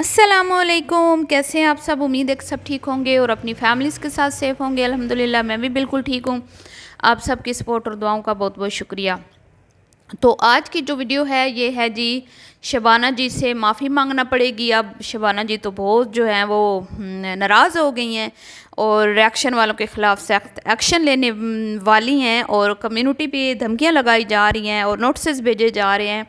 अस्सलामुअलैकुम, कैसे हैं आप सब। उम्मीद है कि सब ठीक होंगे और अपनी फैमिलीज़ के साथ सेफ़ होंगे। अल्हम्दुलिल्लाह मैं भी बिल्कुल ठीक हूँ। आप सबकी सपोर्ट और दुआओं का बहुत बहुत शुक्रिया। तो आज की जो वीडियो है ये है जी, शबाना जी से माफ़ी मांगना पड़ेगी। अब शबाना जी तो बहुत जो हैं वो नाराज़ हो गई हैं और रिएक्शन वालों के ख़िलाफ़ सख्त एक्शन लेने वाली हैं और कम्युनिटी पे धमकियाँ लगाई जा रही हैं और नोटिस भेजे जा रहे हैं।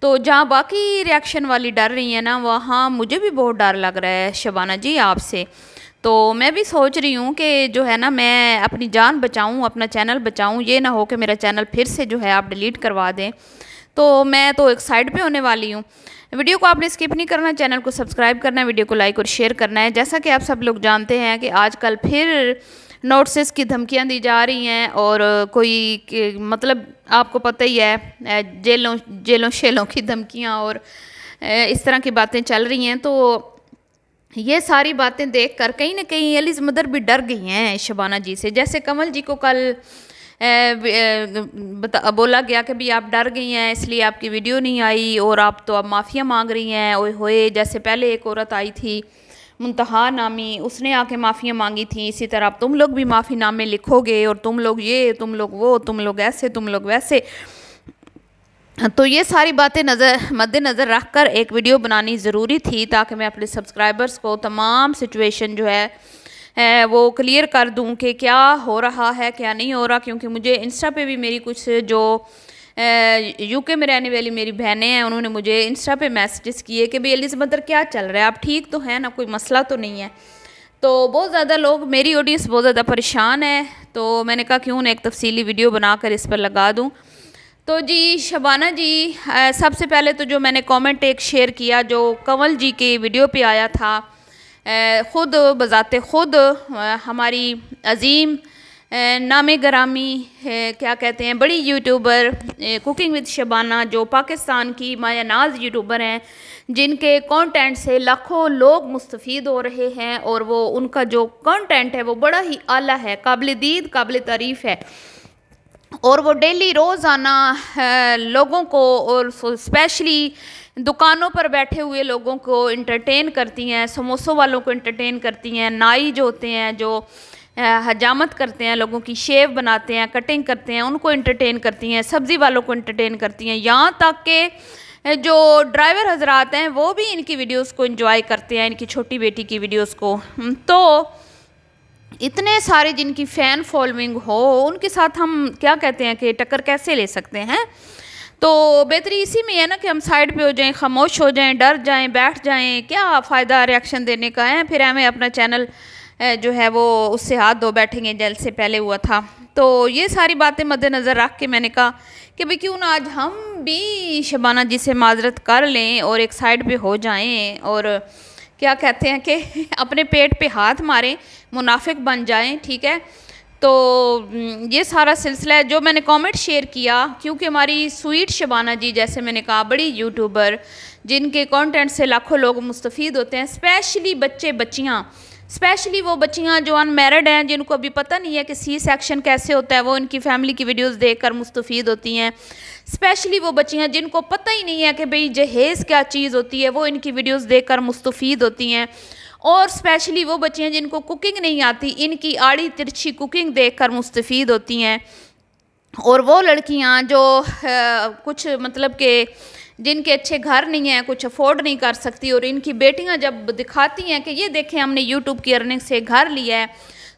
तो जहाँ बाकी रिएक्शन वाली डर रही है ना, वहाँ मुझे भी बहुत डर लग रहा है शबाना जी आपसे। तो मैं भी सोच रही हूँ कि जो है ना, मैं अपनी जान बचाऊँ, अपना चैनल बचाऊँ। ये ना हो कि मेरा चैनल फिर से जो है आप डिलीट करवा दें। तो मैं तो एक साइड पे होने वाली हूँ। वीडियो को आपने स्किप नहीं करना, चैनल को सब्सक्राइब करना है, वीडियो को लाइक और शेयर करना है। जैसा कि आप सब लोग जानते हैं कि आजकल फिर नोटिस की धमकियां दी जा रही हैं और मतलब आपको पता ही है, जेलों जेलों शेलों की धमकियां और इस तरह की बातें चल रही हैं। तो ये सारी बातें देखकर कहीं ना कहीं एलिज़ मदर भी डर गई हैं शबाना जी से। जैसे कमल जी को कल बोला गया कि भी आप डर गई हैं इसलिए आपकी वीडियो नहीं आई और आप तो अब माफ़िया मांग रही हैं। ओए होए, जैसे पहले एक औरत आई थी मुंतहा नामी, उसने आके माफ़िया मांगी थी, इसी तरह अब तुम लोग भी माफ़ी नामे लिखोगे और तुम लोग ये, तुम लोग वो, तुम लोग ऐसे, तुम लोग वैसे। तो ये सारी बातें मद्देनज़र रख कर एक वीडियो बनानी ज़रूरी थी ताकि मैं अपने सब्सक्राइबर्स को तमाम सिचुएशन जो है वो क्लियर कर दूं कि क्या हो रहा है क्या नहीं हो रहा। क्योंकि मुझे इंस्टा पे भी मेरी कुछ जो यूके में रहने वाली मेरी बहनें हैं, उन्होंने मुझे इंस्टा पे मैसेजेस किए कि भाई एलिज़ मदर क्या चल रहा है, आप ठीक तो हैं ना, कोई मसला तो नहीं है। तो बहुत ज़्यादा लोग, मेरी ऑडियंस बहुत ज़्यादा परेशान है। तो मैंने कहा क्यों ना एक तफसीली वीडियो बनाकर इस पर लगा दूँ। तो जी शबाना जी, सबसे पहले तो जो मैंने कमेंट एक शेयर किया जो कंवल जी के वीडियो पे आया था, ख़ुद बज़ाते ख़ुद हमारी अज़ीम नामे गरामी क्या कहते हैं, बड़ी यूट्यूबर कुकिंग विद शबाना, जो पाकिस्तान की माया नाज यूट्यूबर हैं, जिनके कंटेंट से लाखों लोग मुस्तफ़ीद हो रहे हैं और वो उनका जो कंटेंट है वो बड़ा ही आला है, काबिल दीद, काबिल तारीफ़ है। और वो डेली रोज़ाना लोगों को और स्पेशली दुकानों पर बैठे हुए लोगों को इंटरटेन करती हैं, समोसों वालों को इंटरटेन करती हैं, नाई जो होते हैं जो हजामत करते हैं, लोगों की शेव बनाते हैं, कटिंग करते हैं, उनको इंटरटेन करती हैं, सब्ज़ी वालों को इंटरटेन करती हैं, यहाँ तक कि जो ड्राइवर हजरात हैं वो भी इनकी वीडियोस को एंजॉय करते हैं, इनकी छोटी बेटी की वीडियोस को। तो इतने सारे जिनकी फ़ैन फॉलोइंग हो, उनके साथ हम क्या कहते हैं कि टक्कर कैसे ले सकते हैं। तो बेहतरी इसी में है ना कि हम साइड पे हो जाएं, खामोश हो जाएं, डर जाएं, बैठ जाएं, क्या फ़ायदा रिएक्शन देने का है। फिर हमें अपना चैनल जो है वो उससे हाथ धो बैठेंगे जैसे पहले हुआ था। तो ये सारी बातें मद्देनज़र रख के मैंने कहा कि भाई क्यों ना आज हम भी शबाना जी से माजरत कर लें और एक साइड पे हो जाएं और क्या कहते हैं कि अपने पेट पे हाथ मारें, मुनाफिक बन जाएं, ठीक है। तो ये सारा सिलसिला है जो मैंने कमेंट शेयर किया, क्योंकि हमारी स्वीट शबाना जी, जैसे मैंने कहा, बड़ी यूट्यूबर जिनके कंटेंट से लाखों लोग मुस्तफ़ीद होते हैं, स्पेशली बच्चे बच्चियाँ, स्पेशली वो बच्चियाँ जो अनमैरिड हैं, जिनको अभी पता नहीं है कि सी सेक्शन कैसे होता है, वो इनकी फैमिली की वीडियोस देखकर मुस्तफ़ीद होती हैं। स्पेशली वो बच्चियाँ जिनको पता ही नहीं है कि भाई जहेज़ क्या चीज़ होती है, वो इनकी वीडियोस देखकर मुस्तफ़ीद होती हैं। और स्पेशली वो बच्चियाँ जिनको कुकिंग नहीं आती, इनकी आड़ी तिरछी कुकिंग देखकर मुस्तफ़ीद होती हैं। और वो लड़कियाँ जो कुछ मतलब कि जिनके अच्छे घर नहीं हैं, कुछ अफोर्ड नहीं कर सकती, और इनकी बेटियां जब दिखाती हैं कि ये देखें हमने यूट्यूब की अर्निंग से घर लिया है,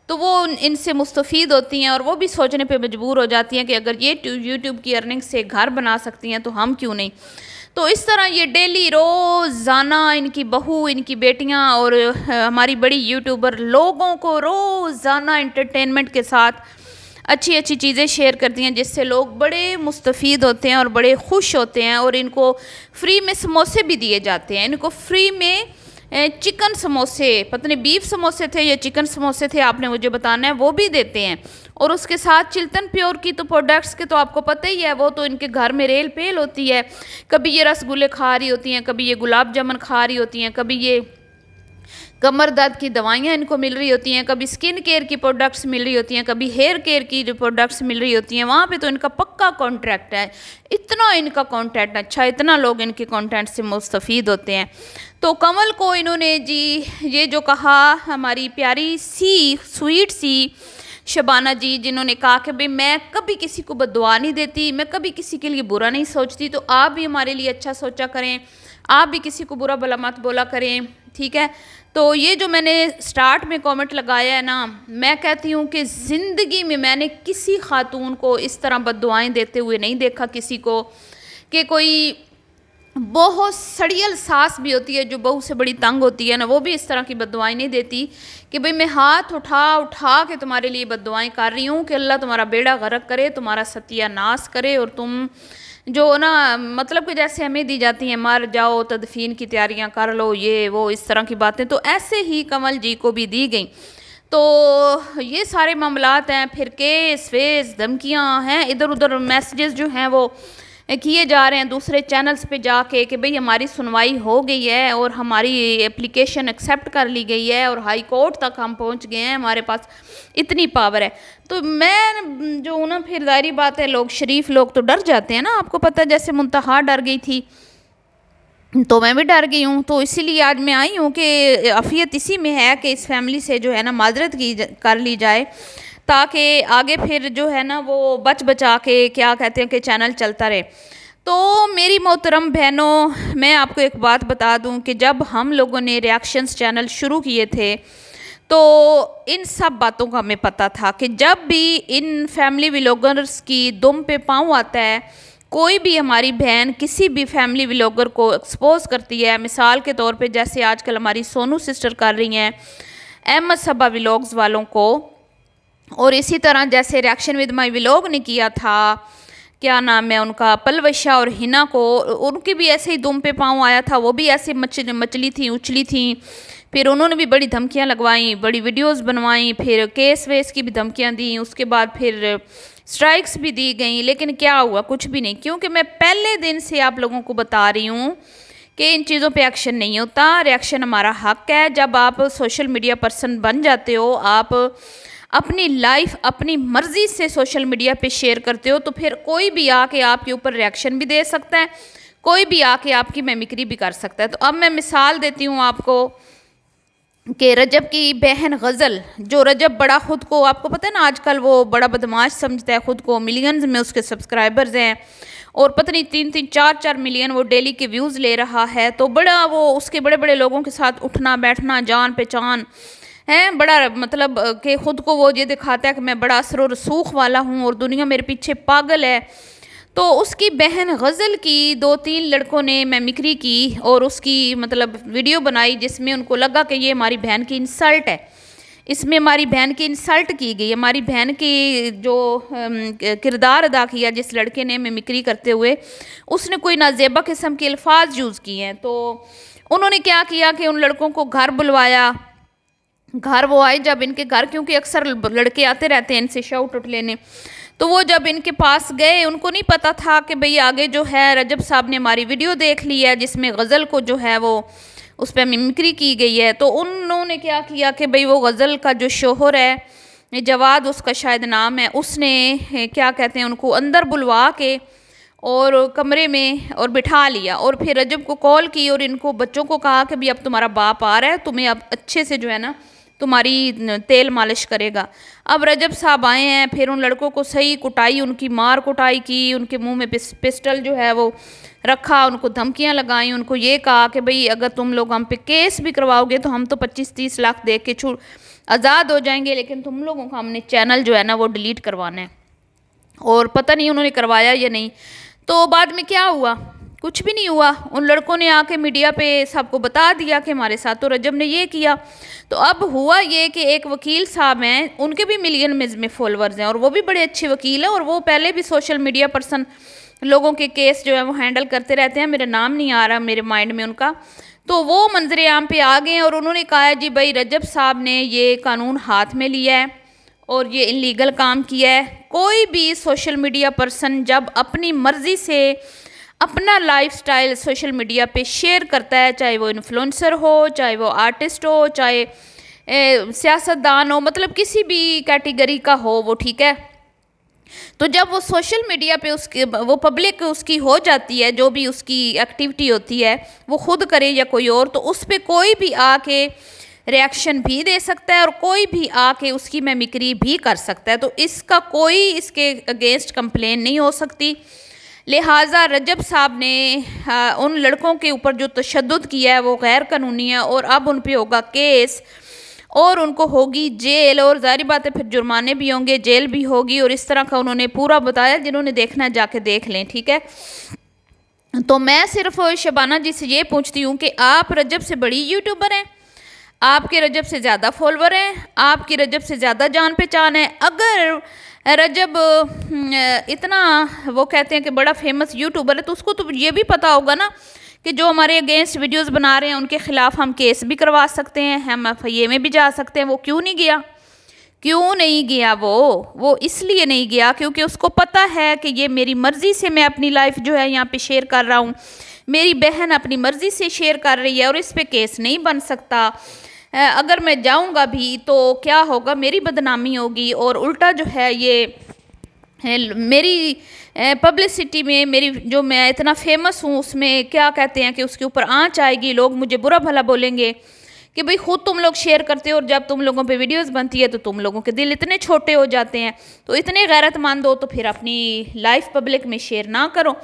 तो वो इनसे मुस्तफ़ीद होती हैं और वो भी सोचने पे मजबूर हो जाती हैं कि अगर ये यूट्यूब की अर्निंग से घर बना सकती हैं तो हम क्यों नहीं। तो इस तरह ये डेली रोज़ाना इनकी बहू, इनकी बेटियां और हमारी बड़ी यूट्यूबर लोगों को रोज़ाना एंटरटेनमेंट के साथ अच्छी अच्छी चीज़ें शेयर करती हैं, जिससे लोग बड़े मुस्तफ़ीद होते हैं और बड़े खुश होते हैं। और इनको फ्री में समोसे भी दिए जाते हैं, इनको फ्री में चिकन समोसे, पता नहीं बीफ समोसे थे या चिकन समोसे थे, आपने मुझे बताना है, वो भी देते हैं। और उसके साथ चिल्तन प्योर की तो प्रोडक्ट्स के तो आपको पता ही है, वो तो इनके घर में रेल पेल होती है। कभी ये रसगुल्ले खा रही होती हैं, कभी ये गुलाब जामुन खा रही होती हैं, कभी ये कमर दर्द की दवाइयाँ इनको मिल रही होती हैं, कभी स्किन केयर की प्रोडक्ट्स मिल रही होती हैं, कभी हेयर केयर की जो प्रोडक्ट्स मिल रही होती हैं। वहाँ पे तो इनका पक्का कॉन्ट्रैक्ट है, इतना इनका कंटेंट अच्छा, इतना लोग इनके कंटेंट से मुस्तफ़ीद होते हैं। तो कमल को इन्होंने जी ये जो कहा, हमारी प्यारी सी स्वीट सी शबाना जी, जिन्होंने कहा कि भाई मैं कभी किसी को बद्दुआ नहीं देती, मैं कभी किसी के लिए बुरा नहीं सोचती, तो आप भी हमारे लिए अच्छा सोचा करें, आप भी किसी को बुरा भला मत बोला करें, ठीक है। तो ये जो मैंने स्टार्ट में कमेंट लगाया है ना, मैं कहती हूँ कि ज़िंदगी में मैंने किसी खातून को इस तरह बद्दुआएं देते हुए नहीं देखा किसी को, कि कोई बहुत सड़ियल सास भी होती है जो बहू से बड़ी तंग होती है ना, वो भी इस तरह की बद्दुआएं नहीं देती कि भाई मैं हाथ उठा उठा के तुम्हारे लिए बद्दुआएं कर रही हूँ कि अल्लाह तुम्हारा बेड़ा गर्क करे, तुम्हारा सत्यानाश करे, और तुम जो ना मतलब कि जैसे हमें दी जाती हैं मर जाओ, तदफीन की तैयारियां कर लो, ये वो इस तरह की बातें, तो ऐसे ही कमल जी को भी दी गई। तो ये सारे मामलात हैं, फिर केस वेस धमकियां हैं, इधर उधर मैसेजेस जो हैं वो किए जा रहे हैं दूसरे चैनल्स पे जाके कि भाई हमारी सुनवाई हो गई है और हमारी एप्लीकेशन एक्सेप्ट कर ली गई है और हाई कोर्ट तक हम पहुंच गए हैं, हमारे पास इतनी पावर है। तो मैं जो ना, फिर जाहिर बात है लोग शरीफ लोग तो डर जाते हैं ना, आपको पता है जैसे मुंतहा डर गई थी तो मैं भी डर गई हूँ। तो इसीलिए आज मैं आई हूँ कि अफियत इसी में है कि इस फैमिली से जो है ना माजरत की कर ली जाए, ताकि आगे फिर जो है ना वो बच बचा के क्या कहते हैं कि चैनल चलता रहे। तो मेरी मोहतरम बहनों, मैं आपको एक बात बता दूं कि जब हम लोगों ने रिएक्शंस चैनल शुरू किए थे तो इन सब बातों का हमें पता था कि जब भी इन फैमिली व्लॉगर्स की दुम पे पाँव आता है, कोई भी हमारी बहन किसी भी फैमिली व्लॉगर को एक्सपोज करती है, मिसाल के तौर पे जैसे आजकल हमारी सोनू सिस्टर कर रही हैं अहमद सबा व्लॉग्स वालों को, और इसी तरह जैसे रिएक्शन विद माई व्लॉग ने किया था, क्या नाम है उनका, पलवशा और हिना को, उनकी भी ऐसे ही दुम पे पाँव आया था, वो भी ऐसे मचली थी उछली थी, फिर उन्होंने भी बड़ी धमकियां लगवाई, बड़ी वीडियोस बनवाई, फिर केस वेस की भी धमकियां दी, उसके बाद फिर स्ट्राइक्स भी दी गई, लेकिन क्या हुआ, कुछ भी नहीं। क्योंकि मैं पहले दिन से आप लोगों को बता रही हूँ कि इन चीज़ों पे एक्शन नहीं होता, रिएक्शन हमारा हक है। जब आप सोशल मीडिया पर्सन बन जाते हो, आप अपनी लाइफ अपनी मर्ज़ी से सोशल मीडिया पे शेयर करते हो, तो फिर कोई भी आके आपके ऊपर रिएक्शन भी दे सकता है, कोई भी आके आपकी मिमिक्री भी कर सकता है। तो अब मैं मिसाल देती हूँ आपको कि रजब की बहन गज़ल, जो रजब बड़ा ख़ुद को, आपको पता है ना आजकल वो बड़ा बदमाश समझता है ख़ुद को, मिलियंस में उसके सब्सक्राइबर्स हैं और पता नहीं 3-3 4-4 मिलियन वो डेली के व्यूज़ ले रहा है। तो बड़ा वो उसके बड़े बड़े लोगों के साथ उठना बैठना, जान पहचान है, बड़ा मतलब कि ख़ुद को वो ये दिखाता है कि मैं बड़ा असर और रसूख वाला हूँ और दुनिया मेरे पीछे पागल है। तो उसकी बहन गज़ल की 2-3 लड़कों ने मिमिक्री की और उसकी मतलब वीडियो बनाई, जिसमें उनको लगा कि ये हमारी बहन की इंसल्ट है, इसमें हमारी बहन की इंसल्ट की गई, हमारी बहन की जो किरदार अदा किया जिस लड़के ने मिमिक्री करते हुए, उसने कोई नाजेबा किस्म के अल्फाज यूज़ किए हैं। तो उन्होंने क्या किया कि उन लड़कों को घर बुलवाया, घर वो आए जब इनके घर, क्योंकि अक्सर लड़के आते रहते हैं इनसे शाउट आउट लेने, तो वो जब इनके पास गए, उनको नहीं पता था कि भाई आगे जो है रजब साहब ने हमारी वीडियो देख ली है जिसमें गज़ल को जो है वो उस पर मिमिक्री की गई है। तो उन्होंने क्या किया कि भाई वो गज़ल का जो शोहर है, जवाद उसका शायद नाम है, उसने क्या कहते हैं उनको अंदर बुलवा के और कमरे में और बिठा लिया और फिर रजब को कॉल की और इनको बच्चों को कहा कि भाई अब तुम्हारा बाप आ रहा है, तुम्हें अब अच्छे से जो है ना तुम्हारी तेल मालिश करेगा। अब रजब साहब आए हैं, फिर उन लड़कों को सही कुटाई, उनकी मार कुटाई की, उनके मुंह में पिस्टल जो है वो रखा, उनको धमकियां लगाई, उनको ये कहा कि भाई अगर तुम लोग हम पे केस भी करवाओगे तो हम तो 25-30 लाख दे के छूट आज़ाद हो जाएंगे, लेकिन तुम लोगों का हमने चैनल जो है ना वो डिलीट करवाना है। और पता नहीं उन्होंने करवाया या नहीं। तो बाद में क्या हुआ, कुछ भी नहीं हुआ। उन लड़कों ने आके मीडिया पे सबको बता दिया कि हमारे साथ तो रजब ने ये किया। तो अब हुआ ये कि एक वकील साहब हैं, उनके भी मिलियन में फॉलोअर्स हैं और वो भी बड़े अच्छे वकील हैं और वो पहले भी सोशल मीडिया पर्सन लोगों के केस जो है वो हैंडल करते रहते हैं, मेरा नाम नहीं आ रहा मेरे माइंड में उनका। तो वो मंजरे आम पे आ गए और उन्होंने कहा जी भाई रजब साहब ने ये कानून हाथ में लिया है और ये इलीगल काम किया है। कोई भी सोशल मीडिया पर्सन जब अपनी मर्ज़ी से अपना लाइफस्टाइल सोशल मीडिया पे शेयर करता है, चाहे वो इन्फ्लुएंसर हो, चाहे वो आर्टिस्ट हो, चाहे सियासतदान हो, मतलब किसी भी कैटेगरी का हो वो, ठीक है। तो जब वो सोशल मीडिया पे उसके वो पब्लिक उसकी हो जाती है, जो भी उसकी एक्टिविटी होती है वो खुद करे या कोई और, तो उस पर कोई भी आके रिएक्शन भी दे सकता है और कोई भी आके उसकी मिमिक्री भी कर सकता है। तो इसका कोई इसके अगेंस्ट कंप्लेन नहीं हो सकती। लिहाजा रजब साहब ने उन लड़कों के ऊपर जो तशद्दुद किया है वो गैर कानूनी है और अब उन पर होगा केस और उनको होगी जेल, और ज़ाहिर बात है फिर जुर्माने भी होंगे, जेल भी होगी, और इस तरह का उन्होंने पूरा बताया। जिन्होंने देखना है जाके देख लें, ठीक है। तो मैं सिर्फ शबाना जी से ये पूछती हूँ कि आप रजब से बड़ी यूट्यूबर हैं, आपके रजब से ज़्यादा फॉलोवर हैं, आपकी रजब से ज़्यादा जान पहचान है। अगर रजब इतना वो कहते हैं कि बड़ा फेमस यूट्यूबर है, तो उसको तो ये भी पता होगा ना कि जो हमारे अगेंस्ट वीडियोस बना रहे हैं उनके ख़िलाफ़ हम केस भी करवा सकते हैं, हम FIA में भी जा सकते हैं। वो क्यों नहीं गया? क्यों नहीं गया? वो इसलिए नहीं गया क्योंकि उसको पता है कि ये मेरी मर्ज़ी से मैं अपनी लाइफ जो है यहाँ पे शेयर कर रहा हूँ, मेरी बहन अपनी मर्ज़ी से शेयर कर रही है और इस पर केस नहीं बन सकता। अगर मैं जाऊँगा भी तो क्या होगा, मेरी बदनामी होगी और उल्टा जो है ये मेरी पब्लिसिटी में, मेरी जो मैं इतना फेमस हूँ उसमें क्या कहते हैं कि उसके ऊपर आँच आएगी, लोग मुझे बुरा भला बोलेंगे कि भाई खुद तुम लोग शेयर करते हो और जब तुम लोगों पे वीडियोस बनती है तो तुम लोगों के दिल इतने छोटे हो जाते हैं। तो इतने गैरतमंद हो तो फिर अपनी लाइफ पब्लिक में शेयर ना करो।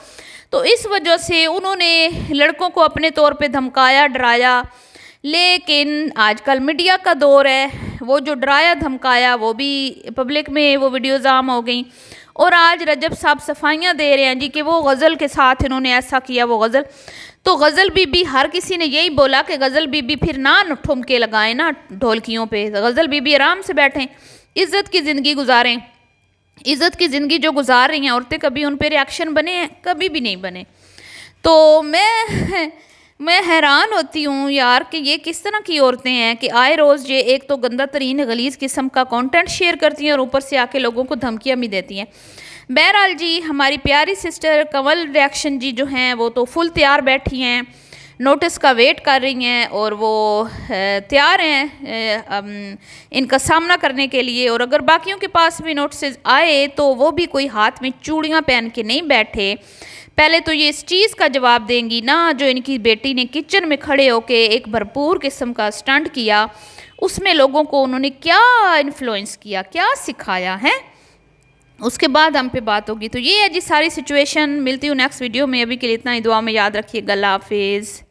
तो इस वजह से उन्होंने लड़कों को अपने तौर पे धमकाया, डराया। लेकिन आजकल मीडिया का दौर है, वो जो डराया धमकाया वो भी पब्लिक में वो वीडियोज़ आम हो गई। और आज रजब साहब सफाइयाँ दे रहे हैं जी कि वो गज़ल के साथ इन्होंने ऐसा किया, वो गज़ल। तो गज़ल बीबी, हर किसी ने यही बोला कि गज़ल बीबी फिर ना ठुमके लगाएं ना ढोलकियों पे, गज़ल बीबी आराम से बैठें, इज़्ज़त की ज़िंदगी गुजारें। इज़्ज़त की ज़िंदगी जो गुजार रही हैं औरतें, कभी उन पर रिएक्शन बने हैं? कभी भी नहीं बने। तो मैं हैरान होती हूँ यार कि ये किस तरह की औरतें हैं कि आए रोज़ ये एक तो गंदा तरीन गलीज़ किस्म का कंटेंट शेयर करती हैं और ऊपर से आके लोगों को धमकियाँ भी देती हैं। बहरहाल जी, हमारी प्यारी सिस्टर कंवल रिएक्शन जी जो हैं वो तो फुल तैयार बैठी हैं, नोटिस का वेट कर रही हैं और वो तैयार हैं इनका सामना करने के लिए। और अगर बाकियों के पास भी नोटिस आए तो वो भी कोई हाथ में चूड़ियाँ पहन के नहीं बैठे, पहले तो ये इस चीज़ का जवाब देंगी ना जो इनकी बेटी ने किचन में खड़े होके एक भरपूर किस्म का स्टंट किया, उसमें लोगों को उन्होंने क्या इन्फ्लुएंस किया, क्या सिखाया है, उसके बाद हम पे बात होगी। तो ये है जी सारी सिचुएशन। मिलती हूँ नेक्स्ट वीडियो में, अभी के लिए इतना ही, दुआ में याद रखिएगा। अल्लाह हाफिज़।